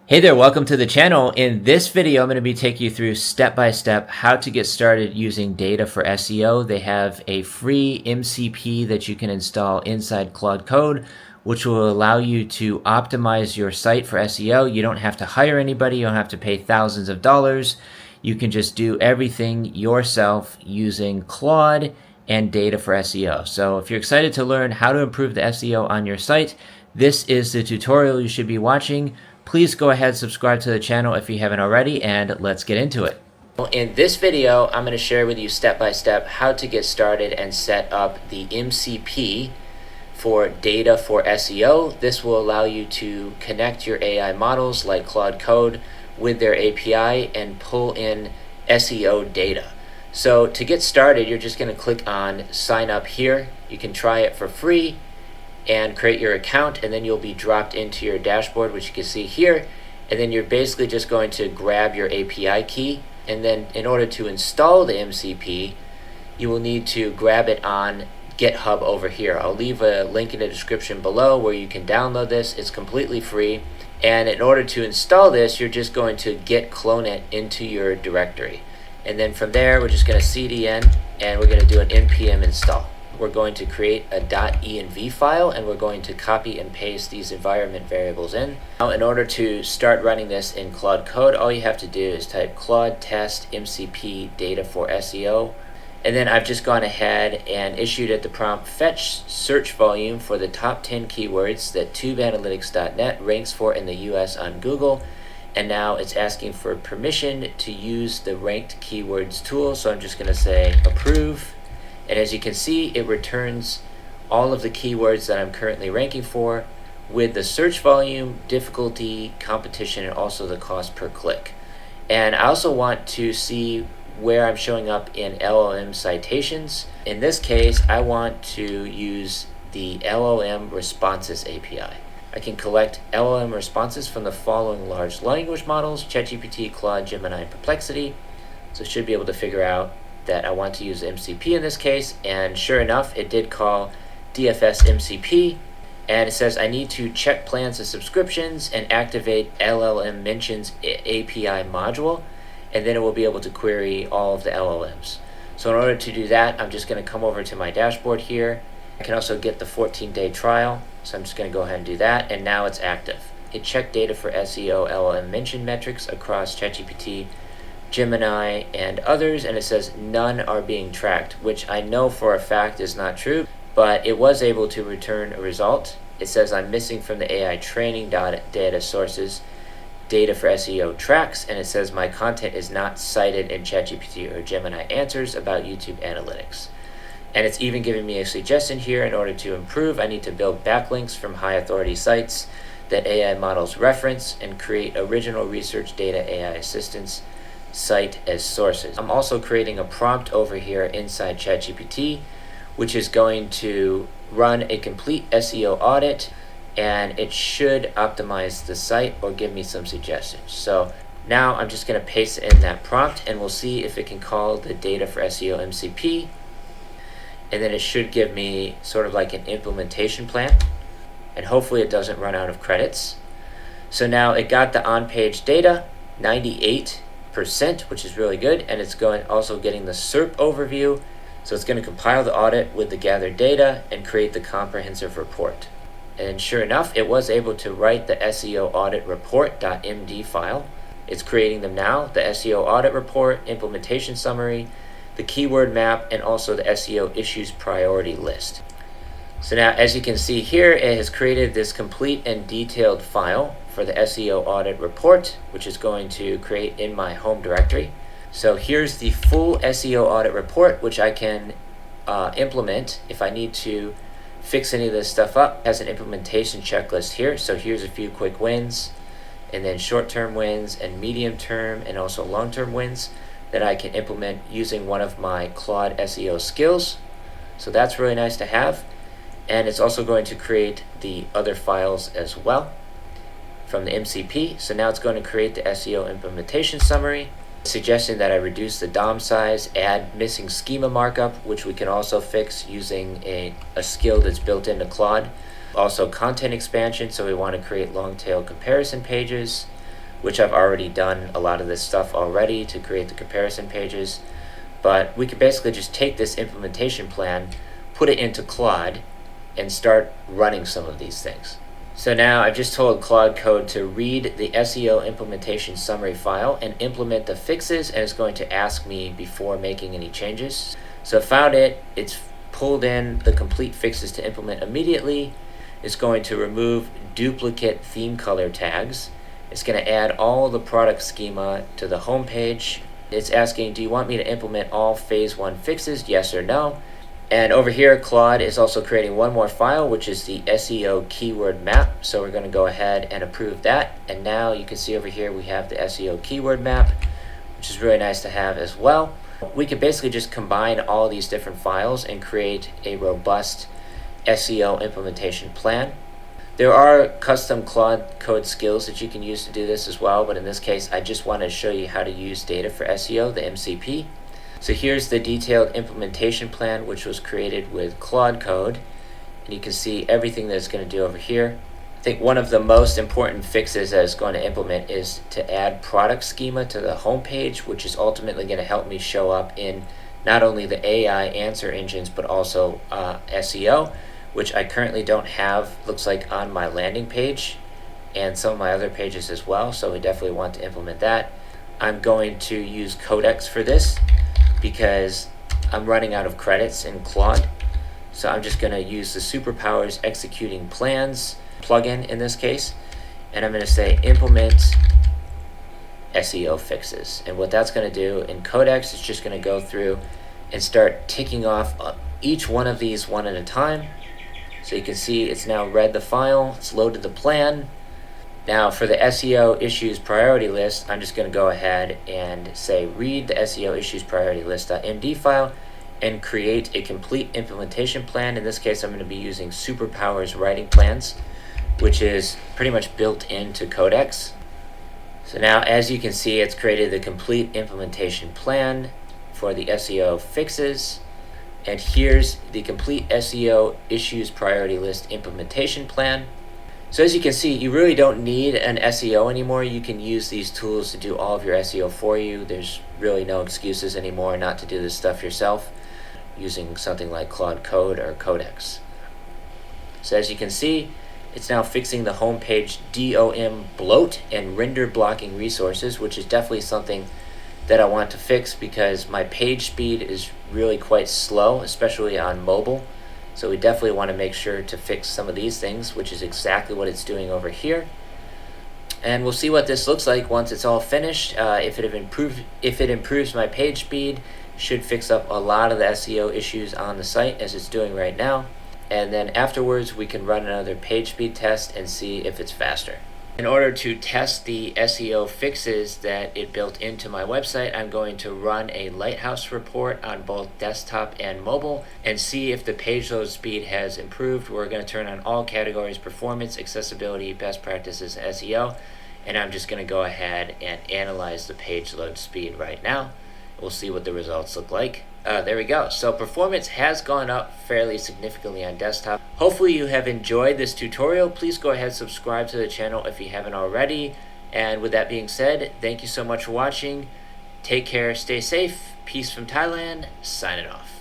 Hey there, welcome to the channel. In this video, I'm going to be taking you through step-by-step how to get started using data for SEO. They have a free MCP that you can install inside Claude Code, which will allow you to optimize your site for SEO. You don't have to hire anybody. You don't have to pay thousands of dollars. You can just do everything yourself using Claude and data for SEO. So if you're excited to learn how to improve the SEO on your site, this is the tutorial you should be watching. Please go ahead and subscribe to the channel if you haven't already, and let's get into it. In this video, I'm going to share with you step by step how to get started and set up the MCP for data for SEO. This will allow you to connect your AI models like Claude Code with their API and pull in SEO data. So to get started, you're just going to click on sign up here. You can try it for free and create your account, and then you'll be dropped into your dashboard, which you can see here. And then you're basically just going to grab your API key, and then in order to install the MCP, you will need to grab it on GitHub over here. I'll leave a link in the description below where you can download this. It's completely free. And in order to install this, you're just going to git clone it into your directory. And then from there, we're just going to cdn, and we're going to do an npm install. We're going to create a .env file, and we're going to copy and paste these environment variables in. Now, in order to start running this in Claude Code, all you have to do is type Claude test MCP data for SEO. And then I've just gone ahead and issued it the prompt fetch search volume for the top 10 keywords that tubeanalytics.net ranks for in the US on Google. And now it's asking for permission to use the ranked keywords tool. So I'm just going to say approve. And as you can see, it returns all of the keywords that I'm currently ranking for with the search volume, difficulty, competition, and also the cost per click. And I also want to see where I'm showing up in LLM citations. In this case, I want to use the LLM responses API. I can collect LLM responses from the following large language models: ChatGPT, Claude, Gemini, and Perplexity. So I should be able to figure out that I want to use MCP in this case, and sure enough, it did call DFS MCP, and it says I need to check plans and subscriptions and activate LLM mentions API module, and then it will be able to query all of the LLMs. So in order to do that, I'm just going to come over to my dashboard here. I can also get the 14-day trial, so I'm just going to go ahead and do that, and now it's active. It checked data for SEO LLM mention metrics across ChatGPT, Gemini, and others, and it says none are being tracked, which I know for a fact is not true, but it was able to return a result. It says I'm missing from the AI training data sources data for SEO tracks, and it says my content is not cited in ChatGPT or Gemini answers about YouTube analytics. And it's even giving me a suggestion here. In order to improve, I need to build backlinks from high authority sites that AI models reference and create original research data AI assistance cite as sources. I'm also creating a prompt over here inside ChatGPT, which is going to run a complete SEO audit, and it should optimize the site or give me some suggestions. So now I'm just going to paste in that prompt, and we'll see if it can call the data for SEO MCP, and then it should give me sort of like an implementation plan, and hopefully it doesn't run out of credits. So now it got the on-page data, 98%, which is really good, and it's also getting the SERP overview. So it's going to compile the audit with the gathered data and create the comprehensive report. And sure enough, it was able to write the SEO audit report.md file. It's creating them now: the SEO audit report, implementation summary, the keyword map, and also the SEO issues priority list. So now, as you can see here, it has created this complete and detailed file for the SEO audit report, which is going to create in my home directory. So here's the full SEO audit report, which I can implement if I need to fix any of this stuff up. It has an implementation checklist here. So here's a few quick wins, and then short-term wins, and medium-term, and also long-term wins that I can implement using one of my Claude SEO skills. So that's really nice to have. And it's also going to create the other files as well from the MCP. So now it's going to create the SEO implementation summary, suggesting that I reduce the DOM size, add missing schema markup, which we can also fix using a skill that's built into Claude. Also content expansion, so we want to create long tail comparison pages, which I've already done a lot of this stuff already to create the comparison pages. But we could basically just take this implementation plan, put it into Claude, and start running some of these things. So now I've just told Claude Code to read the SEO implementation summary file and implement the fixes, and it's going to ask me before making any changes. So I found it, it's pulled in the complete fixes to implement immediately. It's going to remove duplicate theme color tags. It's going to add all the product schema to the home page. It's asking, do you want me to implement all phase 1 fixes, yes or no? And over here, Claude is also creating one more file, which is the SEO keyword map. So we're going to go ahead and approve that. And now you can see over here we have the SEO keyword map, which is really nice to have as well. We can basically just combine all these different files and create a robust SEO implementation plan. There are custom Claude Code skills that you can use to do this as well, but in this case, I just want to show you how to use data for SEO, the MCP. So here's the detailed implementation plan, which was created with Claude Code, and you can see everything that it's going to do over here. I think one of the most important fixes that it's going to implement is to add product schema to the home page, which is ultimately going to help me show up in not only the AI answer engines, but also SEO, which I currently don't have, looks like, on my landing page and some of my other pages as well. So we definitely want to implement that. I'm going to use Codex for this because I'm running out of credits in Claude. So I'm just going to use the Superpowers executing plans plugin in this case, and I'm going to say implement SEO fixes. And what that's going to do in Codex is just going to go through and start ticking off each one of these one at a time. So you can see it's now read the file, it's loaded the plan. Now for the SEO issues priority list, I'm just going to go ahead and say read the SEO issues priority list.md file and create a complete implementation plan. In this case, I'm going to be using Superpowers writing plans, which is pretty much built into Codex. So now, as you can see, it's created the complete implementation plan for the SEO fixes. And here's the complete SEO issues priority list implementation plan. So as you can see, you really don't need an SEO anymore. You can use these tools to do all of your SEO for you. There's really no excuses anymore not to do this stuff yourself using something like Claude Code or Codex. So as you can see, it's now fixing the homepage DOM bloat and render blocking resources, which is definitely something that I want to fix because my page speed is really quite slow, especially on mobile. So we definitely want to make sure to fix some of these things, which is exactly what it's doing over here. And we'll see what this looks like once it's all finished. If it improves my page speed, should fix up a lot of the SEO issues on the site as it's doing right now. And then afterwards, we can run another page speed test and see if it's faster. In order to test the SEO fixes that it built into my website, I'm going to run a Lighthouse report on both desktop and mobile and see if the page load speed has improved. We're going to turn on all categories: performance, accessibility, best practices, SEO, and I'm just going to go ahead and analyze the page load speed right now. We'll see what the results look like. There we go. So performance has gone up fairly significantly on desktop. Hopefully you have enjoyed this tutorial. Please go ahead and subscribe to the channel if you haven't already. And with that being said, thank you so much for watching. Take care, stay safe. Peace from Thailand. Signing off.